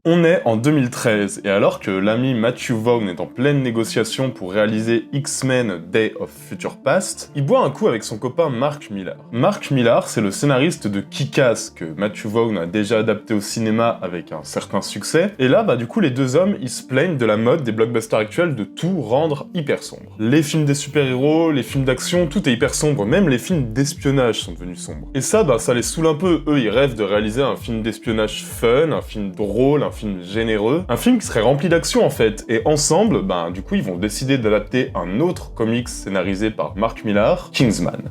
On est en 2013, et alors que l'ami Matthew Vaughn est en pleine négociation pour réaliser X-Men Day of Future Past, il boit un coup avec son copain Mark Millar. Mark Millar, c'est le scénariste de Kick-Ass, que Matthew Vaughn a déjà adapté au cinéma avec un certain succès, et là, du coup, les deux hommes, ils se plaignent de la mode des blockbusters actuels de tout rendre hyper sombre. Les films des super-héros, les films d'action, tout est hyper sombre, même les films d'espionnage sont devenus sombres. Et ça les saoule un peu, eux, ils rêvent de réaliser un film d'espionnage fun, un film drôle, un film généreux, un film qui serait rempli d'action en fait, et ensemble, du coup ils vont décider d'adapter un autre comics scénarisé par Mark Millar, Kingsman.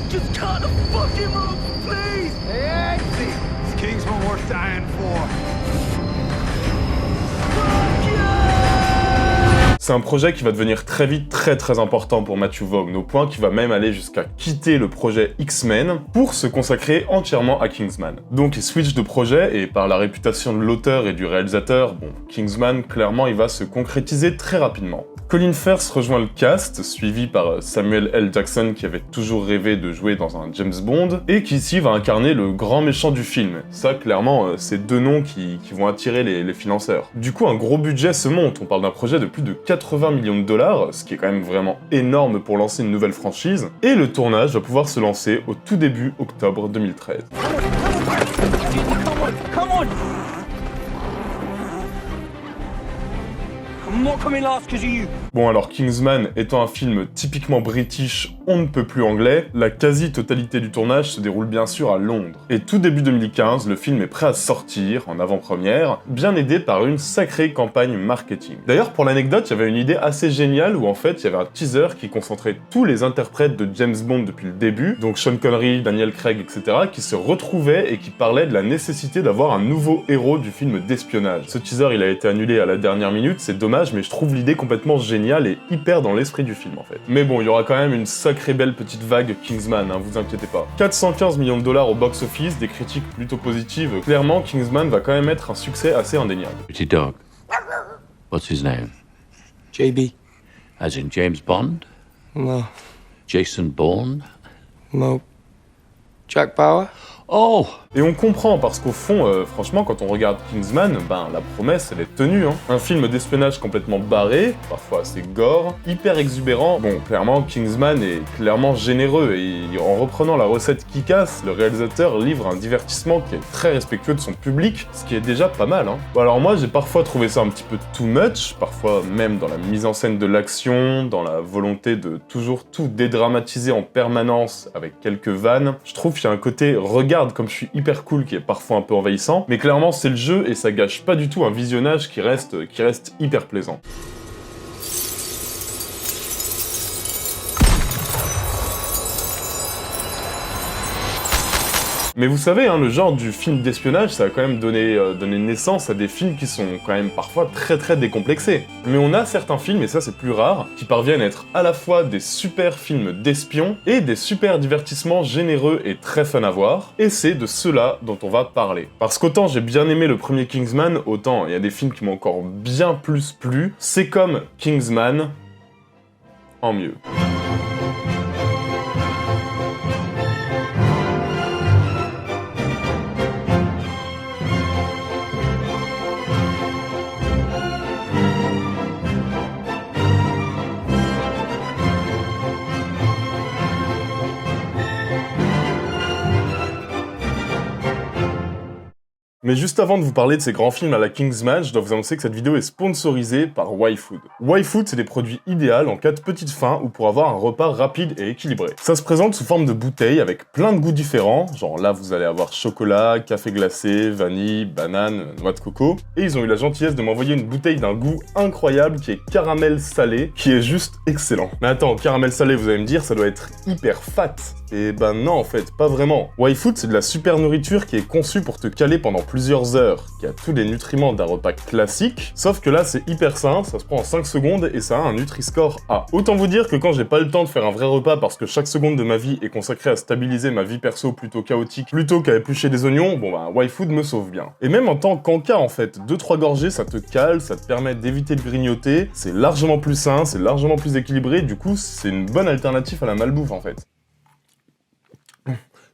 Just cut the fucking move, please! Hey, it's Kingsman worth dying for. C'est un projet qui va devenir très vite très important pour Matthew Vaughn, au point qu'il va même aller jusqu'à quitter le projet X-Men pour se consacrer entièrement à Kingsman. Donc il switch de projet, et par la réputation de l'auteur et du réalisateur, Kingsman, clairement, il va se concrétiser très rapidement. Colin Firth rejoint le cast, suivi par Samuel L. Jackson qui avait toujours rêvé de jouer dans un James Bond, et qui ici va incarner le grand méchant du film. Ça, clairement, c'est deux noms qui vont attirer les financeurs. Du coup, un gros budget se monte, on parle d'un projet de plus de 80 millions de dollars, ce qui est quand même vraiment énorme pour lancer une nouvelle franchise, et le tournage va pouvoir se lancer au tout début octobre 2013. Come on! I'm not coming last because of you. Bon alors Kingsman étant un film typiquement british, on ne peut plus anglais, la quasi-totalité du tournage se déroule bien sûr à Londres. Et tout début 2015, le film est prêt à sortir, en avant-première, bien aidé par une sacrée campagne marketing. D'ailleurs pour l'anecdote, il y avait une idée assez géniale où en fait il y avait un teaser qui concentrait tous les interprètes de James Bond depuis le début, donc Sean Connery, Daniel Craig, etc., qui se retrouvaient et qui parlaient de la nécessité d'avoir un nouveau héros du film d'espionnage. Ce teaser il a été annulé à la dernière minute, c'est dommage, mais je trouve l'idée complètement géniale et hyper dans l'esprit du film en fait. Mais bon, il y aura quand même une sacrée belle petite vague Kingsman, vous inquiétez pas. 415 millions de dollars au box-office, des critiques plutôt positives, clairement Kingsman va quand même être un succès assez indéniable. Pretty dog. What's his name? JB. As in James Bond? No. Jason Bourne? No. Jack Bauer. Oh! Et on comprend, parce qu'au fond, franchement, quand on regarde Kingsman, la promesse, elle est tenue, Un film d'espionnage complètement barré, parfois assez gore, hyper exubérant. Bon, clairement, Kingsman est clairement généreux, et en reprenant la recette Kick-Ass, le réalisateur livre un divertissement qui est très respectueux de son public, ce qui est déjà pas mal, Bon, alors moi, j'ai parfois trouvé ça un petit peu too much, parfois même dans la mise en scène de l'action, dans la volonté de toujours tout dédramatiser en permanence avec quelques vannes. Je trouve qu'il y a un côté regarde comme je suis hyper cool qui est parfois un peu envahissant, mais clairement c'est le jeu et ça gâche pas du tout un visionnage qui reste hyper plaisant. Mais vous savez, le genre du film d'espionnage, ça a quand même donné naissance à des films qui sont quand même parfois très décomplexés. Mais on a certains films, et ça c'est plus rare, qui parviennent à être à la fois des super films d'espions et des super divertissements généreux et très fun à voir, et c'est de ceux-là dont on va parler. Parce qu'autant j'ai bien aimé le premier Kingsman, autant il y a des films qui m'ont encore bien plus plu, c'est comme Kingsman, en mieux. Mais juste avant de vous parler de ces grands films à la Kingsman, je dois vous annoncer que cette vidéo est sponsorisée par YFood. YFood, c'est des produits idéaux en cas de petite faim ou pour avoir un repas rapide et équilibré. Ça se présente sous forme de bouteilles avec plein de goûts différents, genre là vous allez avoir chocolat, café glacé, vanille, banane, noix de coco, et ils ont eu la gentillesse de m'envoyer une bouteille d'un goût incroyable qui est caramel salé, qui est juste excellent. Mais attends, caramel salé, vous allez me dire, ça doit être hyper fat. Et non en fait, pas vraiment. YFood, c'est de la super nourriture qui est conçue pour te caler pendant plusieurs plusieurs heures, qui a tous les nutriments d'un repas classique, sauf que là c'est hyper sain, ça se prend en 5 secondes et ça a un Nutri-Score A. Autant vous dire que quand j'ai pas le temps de faire un vrai repas parce que chaque seconde de ma vie est consacrée à stabiliser ma vie perso plutôt chaotique, plutôt qu'à éplucher des oignons, bon bah YFood me sauve bien. Et même en tant qu'encas en fait, 2-3 gorgées ça te cale, ça te permet d'éviter de grignoter, c'est largement plus sain, c'est largement plus équilibré, du coup c'est une bonne alternative à la malbouffe en fait.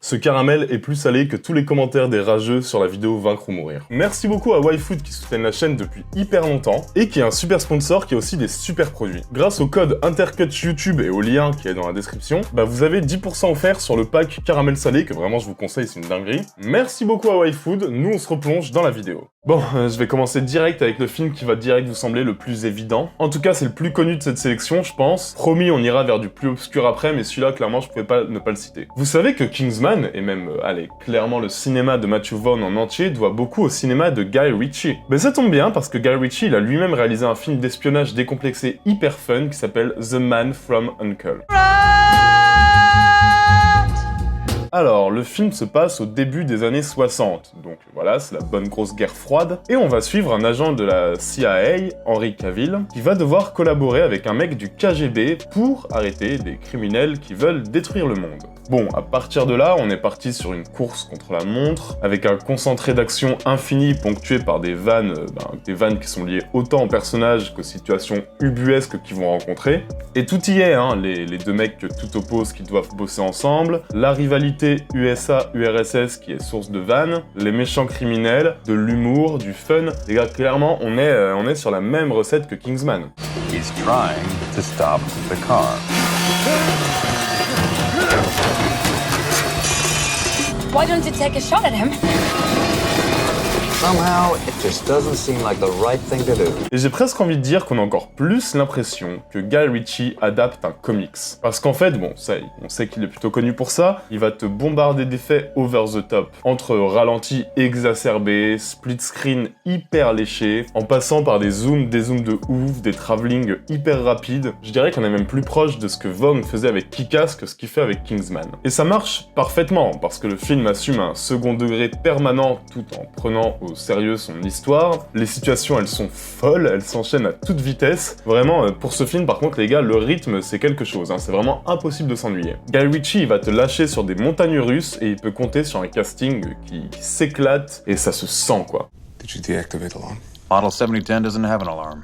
Ce caramel est plus salé que tous les commentaires des rageux sur la vidéo Vaincre ou Mourir. Merci beaucoup à YFood qui soutiennent la chaîne depuis hyper longtemps et qui est un super sponsor qui a aussi des super produits. Grâce au code Intercut YouTube et au lien qui est dans la description, bah vous avez 10% offert sur le pack caramel salé que vraiment je vous conseille, c'est une dinguerie. Merci beaucoup à YFood, nous on se replonge dans la vidéo. Bon, je vais commencer direct avec le film qui va direct vous sembler le plus évident. En tout cas, c'est le plus connu de cette sélection, je pense. Promis, on ira vers du plus obscur après, mais celui-là, clairement, je pouvais pas ne pas le citer. Vous savez que Kingsman, et même, allez, clairement le cinéma de Matthew Vaughn en entier, doit beaucoup au cinéma de Guy Ritchie. Mais ça tombe bien, parce que Guy Ritchie, il a lui-même réalisé un film d'espionnage décomplexé hyper fun qui s'appelle The Man from U.N.C.L.E. Alors, le film se passe au début des années 60, donc voilà, c'est la bonne grosse guerre froide, et on va suivre un agent de la CIA, Henry Cavill, qui va devoir collaborer avec un mec du KGB pour arrêter des criminels qui veulent détruire le monde. Bon, à partir de là, on est parti sur une course contre la montre, avec un concentré d'action infini ponctué par des vannes qui sont liées autant aux personnages qu'aux situations ubuesques qu'ils vont rencontrer. Et tout y est, hein, les deux mecs que tout oppose qui doivent bosser ensemble, la rivalité USA-URSS qui est source de vannes, les méchants criminels, de l'humour, du fun. Les gars, clairement, on est sur la même recette que Kingsman. He's trying to stop the car. Why don't you take a shot at him? Somehow, it just doesn't seem like the right thing to do. Et j'ai presque envie de dire qu'on a encore plus l'impression que Guy Ritchie adapte un comics. Parce qu'en fait, bon, ça, on sait qu'il est plutôt connu pour ça, il va te bombarder d'effets over the top. Entre ralentis exacerbés, split screen hyper léchés, en passant par des zooms de ouf, des travelling hyper rapides. Je dirais qu'on est même plus proche de ce que Vaughn faisait avec Kick-Ass que ce qu'il fait avec Kingsman. Et ça marche parfaitement, parce que le film assume un second degré permanent tout en prenant au sérieux son histoire. Les situations, elles sont folles, elles s'enchaînent à toute vitesse. Vraiment, pour ce film, par contre, les gars, le rythme, c'est quelque chose. Hein. C'est vraiment impossible de s'ennuyer. Guy Ritchie, il va te lâcher sur des montagnes russes et il peut compter sur un casting qui s'éclate et ça se sent, quoi. Did you deactivate alarm? Model 7010 doesn't have an alarm.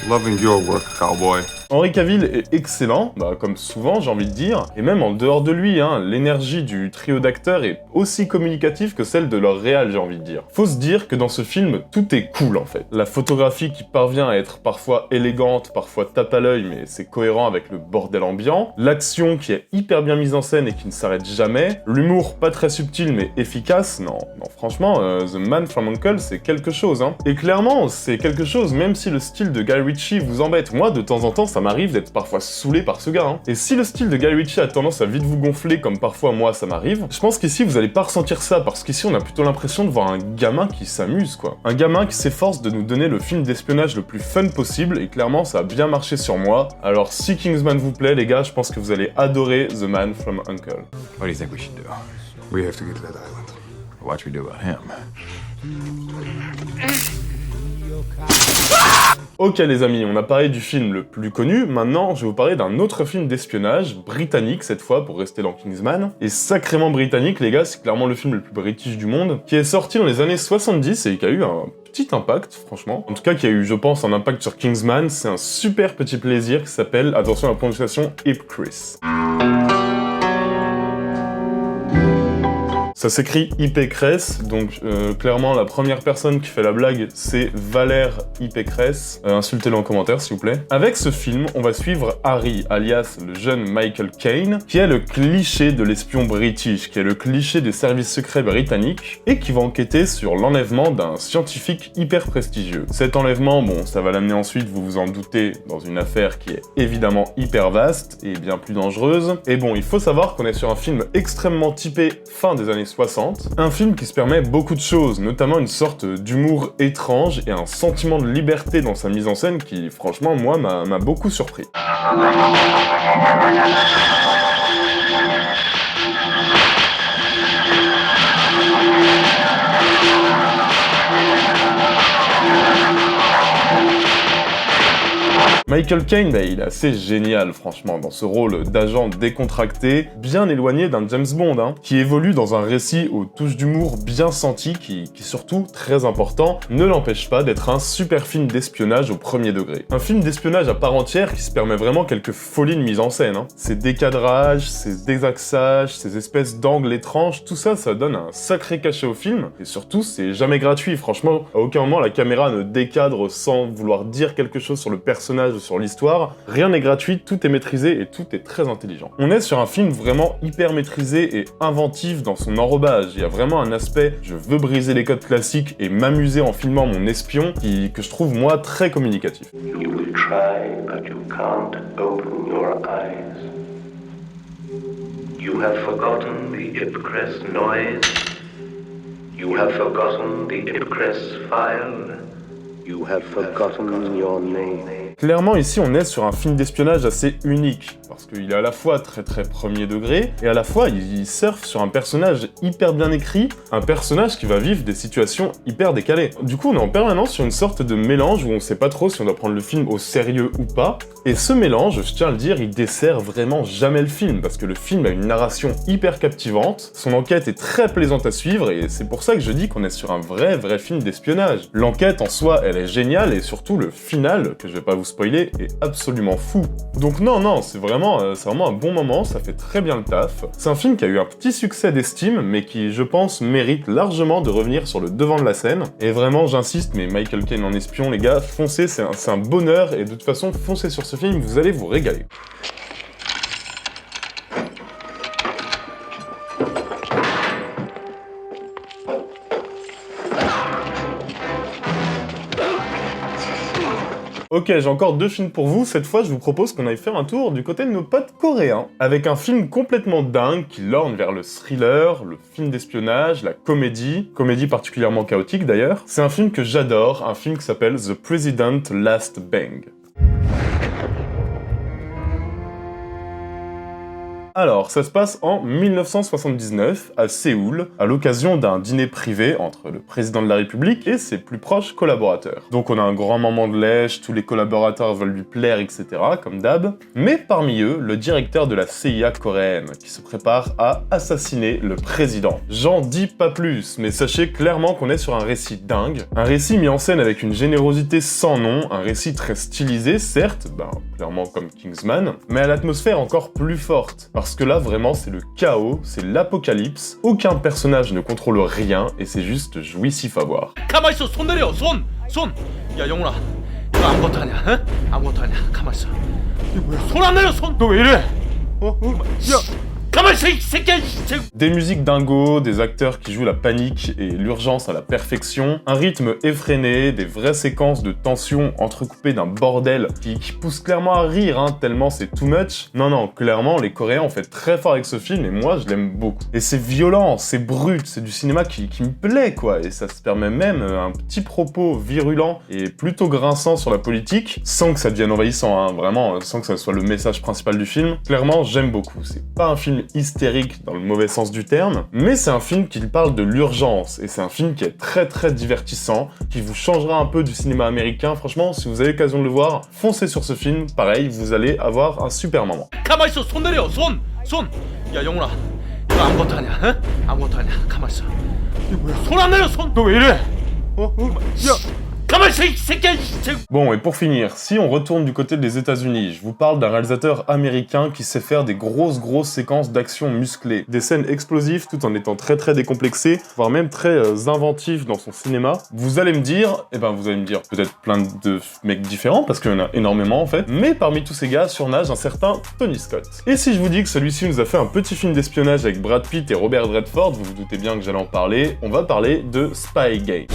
Loving your work, cowboy. Henry Cavill est excellent, comme souvent j'ai envie de dire, et même en dehors de lui, hein, l'énergie du trio d'acteurs est aussi communicative que celle de leur réal, j'ai envie de dire. Faut se dire que dans ce film, tout est cool en fait. La photographie qui parvient à être parfois élégante, parfois tape à l'œil, mais c'est cohérent avec le bordel ambiant, l'action qui est hyper bien mise en scène et qui ne s'arrête jamais, l'humour pas très subtil mais efficace, non franchement, The Man from U.N.C.L.E. c'est quelque chose, hein. Et clairement, c'est quelque chose même si le style de Guy Ritchie vous embête. Moi, de temps en temps, ça m'arrive d'être parfois saoulé par ce gars, hein. Et si le style de Guy Ritchie a tendance à vite vous gonfler, comme parfois moi ça m'arrive, je pense qu'ici vous allez pas ressentir ça, parce qu'ici on a plutôt l'impression de voir un gamin qui s'amuse, quoi. Un gamin qui s'efforce de nous donner le film d'espionnage le plus fun possible, et clairement ça a bien marché sur moi. Alors si Kingsman vous plaît, les gars, je pense que vous allez adorer The Man from U.N.C.L.E. What do you think we should do? We have to get to that island. What should we do about him? Ok les amis, on a parlé du film le plus connu, maintenant je vais vous parler d'un autre film d'espionnage, britannique cette fois pour rester dans Kingsman, et sacrément britannique les gars, c'est clairement le film le plus british du monde, qui est sorti dans les années 70 et qui a eu un petit impact franchement, en tout cas qui a eu je pense un impact sur Kingsman, c'est un super petit plaisir qui s'appelle, attention à la prononciation, Ipcress. Ça s'écrit Ipcress, donc clairement la première personne qui fait la blague c'est Valère Ipcress. Insultez-le en commentaire s'il vous plaît. Avec ce film, on va suivre Harry, alias le jeune Michael Caine, qui est le cliché de l'espion british, qui est le cliché des services secrets britanniques, et qui va enquêter sur l'enlèvement d'un scientifique hyper prestigieux. Cet enlèvement, bon, ça va l'amener ensuite, vous vous en doutez, dans une affaire qui est évidemment hyper vaste et bien plus dangereuse. Et bon, il faut savoir qu'on est sur un film extrêmement typé fin des années 60, un film qui se permet beaucoup de choses, notamment une sorte d'humour étrange et un sentiment de liberté dans sa mise en scène qui, franchement, moi, m'a beaucoup surpris. Michael Caine, il est assez génial franchement dans ce rôle d'agent décontracté, bien éloigné d'un James Bond, hein, qui évolue dans un récit aux touches d'humour bien senti, qui surtout, très important, ne l'empêche pas d'être un super film d'espionnage au premier degré. Un film d'espionnage à part entière qui se permet vraiment quelques folies de mise en scène, hein. Ces décadrages, ces désaxages, ces espèces d'angles étranges, tout ça, ça donne un sacré cachet au film, et surtout, c'est jamais gratuit, franchement, à aucun moment la caméra ne décadre sans vouloir dire quelque chose sur le personnage ou sur l'histoire, rien n'est gratuit, tout est maîtrisé et tout est très intelligent. On est sur un film vraiment hyper maîtrisé et inventif dans son enrobage, il y a vraiment un aspect, je veux briser les codes classiques et m'amuser en filmant mon espion, que je trouve moi très communicatif. You will try, but you can't open your eyes. You have forgotten the Ipcress noise. You have forgotten the Ipcress file. You have forgotten your name. Clairement, ici, on est sur un film d'espionnage assez unique, parce qu'il est à la fois très premier degré, et à la fois, il surfe sur un personnage hyper bien écrit, un personnage qui va vivre des situations hyper décalées. Du coup, on est en permanence sur une sorte de mélange où on sait pas trop si on doit prendre le film au sérieux ou pas, et ce mélange, je tiens à le dire, il dessert vraiment jamais le film, parce que le film a une narration hyper captivante, son enquête est très plaisante à suivre, et c'est pour ça que je dis qu'on est sur un vrai film d'espionnage. L'enquête en soi, elle est géniale, et surtout le final, que je vais pas vous spoiler, est absolument fou. Donc non, c'est vraiment un bon moment, ça fait très bien le taf. C'est un film qui a eu un petit succès d'estime, mais qui, je pense, mérite largement de revenir sur le devant de la scène. Et vraiment, j'insiste, mais Michael Caine en espion, les gars, foncez, c'est un bonheur, et de toute façon, foncez sur ce film, vous allez vous régaler. Ok, j'ai encore 2 films pour vous, cette fois je vous propose qu'on aille faire un tour du côté de nos potes coréens, avec un film complètement dingue qui lorgne vers le thriller, le film d'espionnage, la comédie particulièrement chaotique d'ailleurs. C'est un film que j'adore, un film qui s'appelle The President Last Bang. Alors, ça se passe en 1979, à Séoul, à l'occasion d'un dîner privé entre le président de la République et ses plus proches collaborateurs. Donc on a un grand moment de lèche, tous les collaborateurs veulent lui plaire, etc., comme d'hab. Mais parmi eux, le directeur de la CIA coréenne, qui se prépare à assassiner le président. J'en dis pas plus, mais sachez clairement qu'on est sur un récit dingue, un récit mis en scène avec une générosité sans nom, un récit très stylisé, certes, clairement comme Kingsman, mais à l'atmosphère encore plus forte. Parce que là, vraiment, c'est le chaos, c'est l'apocalypse, aucun personnage ne contrôle rien, et c'est juste jouissif à voir. 가만 있어, 손 내려, 손. 야, 영훈아, 너 아무것도 아니야, 응? 아무것도 아니야. 가만 있어. 이거 뭐야? 손 안 내려, 손. 너 왜 이래? 야. Des musiques dingo, des acteurs qui jouent la panique et l'urgence à la perfection, un rythme effréné, des vraies séquences de tension entrecoupées d'un bordel qui pousse clairement à rire, hein, tellement c'est too much. Non, clairement, les Coréens ont fait très fort avec ce film et moi je l'aime beaucoup. Et c'est violent, c'est brut, c'est du cinéma qui me plaît quoi, et ça se permet même un petit propos virulent et plutôt grinçant sur la politique, sans que ça devienne envahissant, hein, vraiment, sans que ça soit le message principal du film. Clairement, j'aime beaucoup, c'est pas un film hystérique dans le mauvais sens du terme, mais c'est un film qui parle de l'urgence, et c'est un film qui est très divertissant, qui vous changera un peu du cinéma américain. Franchement, si vous avez l'occasion de le voir, foncez sur ce film, pareil, vous allez avoir un super moment. 가만 있어, 손 내려, 손. 야, 영훈아, 너 아무것도 아니야, 응? 아무것도 아니야. 가만 있어. 이거 뭐야? 손 안 내려, 손. 너 왜 이래? 야. Bon, et pour finir, si on retourne du côté des États-Unis, je vous parle d'un réalisateur américain qui sait faire des grosses séquences d'action musclées, des scènes explosives tout en étant très décomplexé, voire même très inventif dans son cinéma. Vous allez me dire peut-être plein de mecs différents, parce qu'il y en a énormément en fait, mais parmi tous ces gars surnage un certain Tony Scott. Et si je vous dis que celui-ci nous a fait un petit film d'espionnage avec Brad Pitt et Robert Redford, vous vous doutez bien que j'allais en parler, on va parler de Spy Game.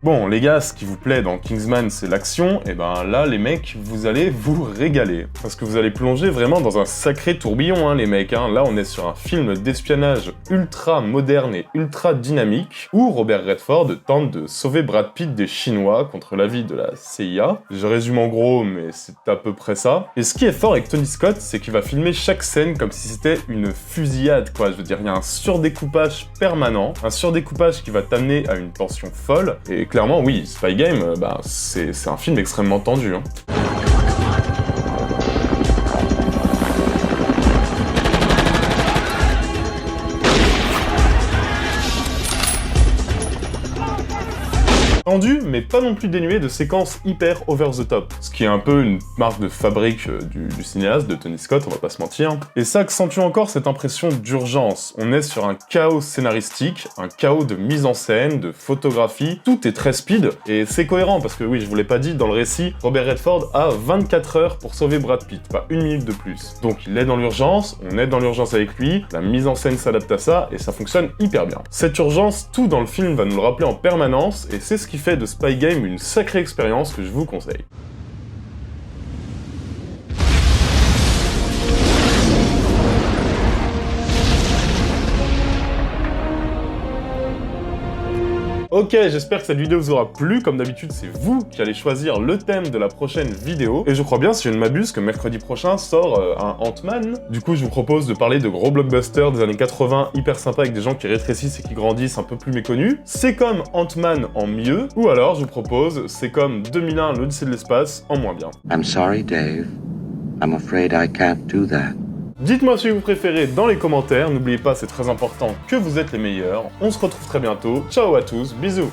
Bon, les gars, ce qui vous plaît dans Kingsman, c'est l'action, et ben là, les mecs, vous allez vous régaler. Parce que vous allez plonger vraiment dans un sacré tourbillon, hein, les mecs. Hein. Là, on est sur un film d'espionnage ultra moderne et ultra dynamique, où Robert Redford tente de sauver Brad Pitt des Chinois contre l'avis de la CIA. Je résume en gros, mais c'est à peu près ça. Et ce qui est fort avec Tony Scott, c'est qu'il va filmer chaque scène comme si c'était une fusillade, quoi. Je veux dire, il y a un surdécoupage permanent, un surdécoupage qui va t'amener à une tension folle, et clairement, oui, Spy Game, c'est un film extrêmement tendu. Hein. Tendu, mais pas non plus dénué de séquences hyper over the top, ce qui est un peu une marque de fabrique du cinéaste, de Tony Scott, on va pas se mentir. Et ça accentue encore cette impression d'urgence. On est sur un chaos scénaristique, un chaos de mise en scène, de photographie, tout est très speed, et c'est cohérent, parce que oui, je vous l'ai pas dit, dans le récit, Robert Redford a 24 heures pour sauver Brad Pitt, pas une minute de plus. Donc il est dans l'urgence, on est dans l'urgence avec lui, la mise en scène s'adapte à ça, et ça fonctionne hyper bien. Cette urgence, tout dans le film va nous le rappeler en permanence, et c'est ce qui fait de Spy Game une sacrée expérience que je vous conseille. Ok, j'espère que cette vidéo vous aura plu. Comme d'habitude, c'est vous qui allez choisir le thème de la prochaine vidéo. Et je crois bien, si je ne m'abuse, que mercredi prochain sort un Ant-Man. Du coup, je vous propose de parler de gros blockbusters des années 80, hyper sympa avec des gens qui rétrécissent et qui grandissent, un peu plus méconnus. C'est comme Ant-Man en mieux. Ou alors, je vous propose, c'est comme 2001, l'Odyssée de l'espace en moins bien. I'm sorry, Dave. I'm afraid I can't do that. Dites-moi ce que vous préférez dans les commentaires, n'oubliez pas, c'est très important que vous êtes les meilleurs. On se retrouve très bientôt, ciao à tous, bisous.